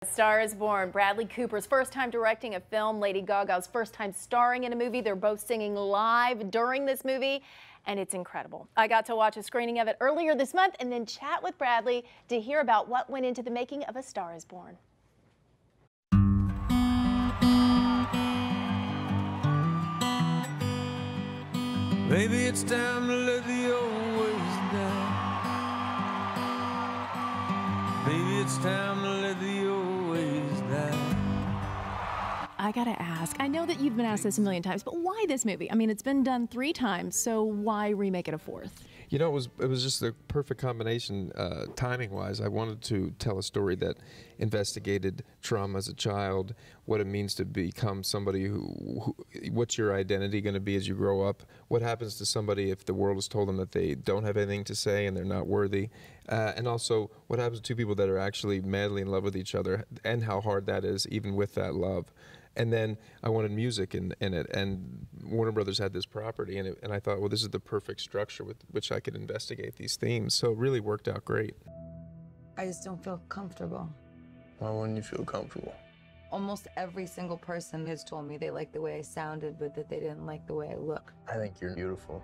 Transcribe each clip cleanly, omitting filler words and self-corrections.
A Star is Born. Bradley Cooper's first time directing a film, Lady Gaga's first time starring in a movie. They're both singing live during this movie, and it's incredible. I got to watch a screening of it earlier this month and then chat with Bradley to hear about what went into the making of A Star is Born. Maybe it's time to let the old ways die. Maybe it's time to let the old ways die. I gotta ask, I know that you've been asked this a million times, but why this movie? I mean, it's been done 3 times, so why remake it a 4th? You know, it was just the perfect combination, timing-wise. I wanted to tell a story that investigated trauma as a child, what it means to become somebody who what's your identity going to be as you grow up, what happens to somebody if the world has told them that they don't have anything to say and they're not worthy, and also what happens to 2 people that are actually madly in love with each other and how hard that is even with that love. And then I wanted music in it, and Warner Brothers had this property, and I thought, well, this is the perfect structure with which I could investigate these themes. So it really worked out great. I just don't feel comfortable. Why wouldn't you feel comfortable? Almost every single person has told me they liked the way I sounded, but that they didn't like the way I look. I think you're beautiful.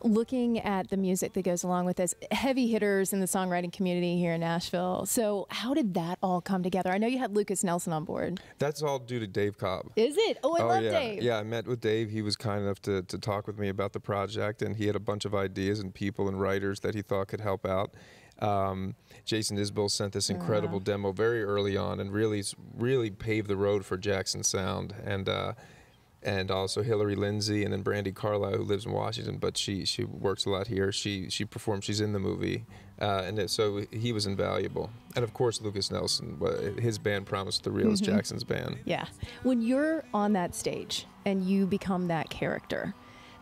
Looking at the music that goes along with this, heavy hitters in the songwriting community here in Nashville. So how did that all come together? I know you had Lucas Nelson on board. That's all due to Dave Cobb. Is it? Oh, I love yeah. Dave. Yeah, I met with Dave. He was kind enough to talk with me about the project, and he had a bunch of ideas and people and writers that he thought could help out. Jason Isbell sent this incredible demo very early on and really paved the road for Jackson's sound. And also Hillary Lindsay, and then Brandy Carlisle, who lives in Washington, but she works a lot here. She performs. She's in the movie, so he was invaluable. And of course, Lucas Nelson, his band Promise the Real is Jackson's band. Yeah. When you're on that stage and you become that character,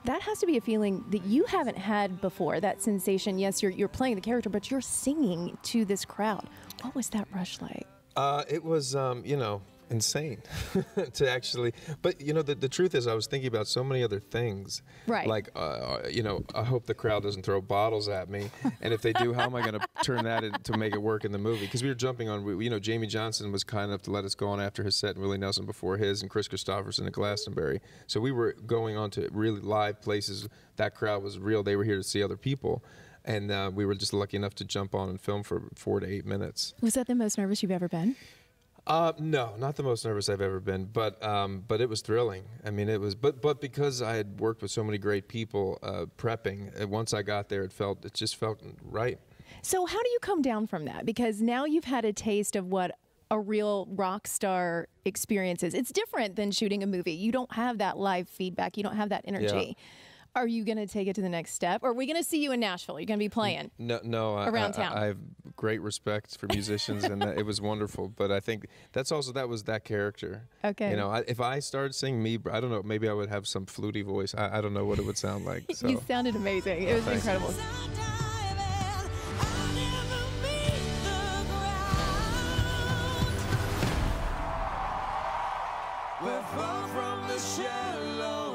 that has to be a feeling that you haven't had before. That sensation. Yes, you're playing the character, but you're singing to this crowd. What was that rush like? It was, insane to actually, but the truth is I was thinking about so many other things, right? Like I hope the crowd doesn't throw bottles at me, and if they do, how am I going to turn that to make it work in the movie? Because we were jumping on, Jamie Johnson was kind enough to let us go on after his set, and Willie Nelson before his, and Chris Christopherson at Glastonbury, so we were going on to really live places. That crowd was real. They were here to see other people, and we were just lucky enough to jump on and film for 4 to 8 minutes. Was that the most nervous you've ever been? No, not the most nervous I've ever been, but it was thrilling. I mean, it was, but because I had worked with so many great people prepping, once I got there, it just felt right. So how do you come down from that? Because now you've had a taste of what a real rock star experience is. It's different than shooting a movie. You don't have that live feedback. You don't have that energy. Yeah. Are you going to take it to the next step? Or are we going to see you in Nashville? You're going to be playing around town? I have great respect for musicians, and it was wonderful. But I think that was that character. Okay. If I started singing me, I don't know, maybe I would have some fluty voice. I don't know what it would sound like. So. You sounded amazing. It was incredible. We're far from the shallow.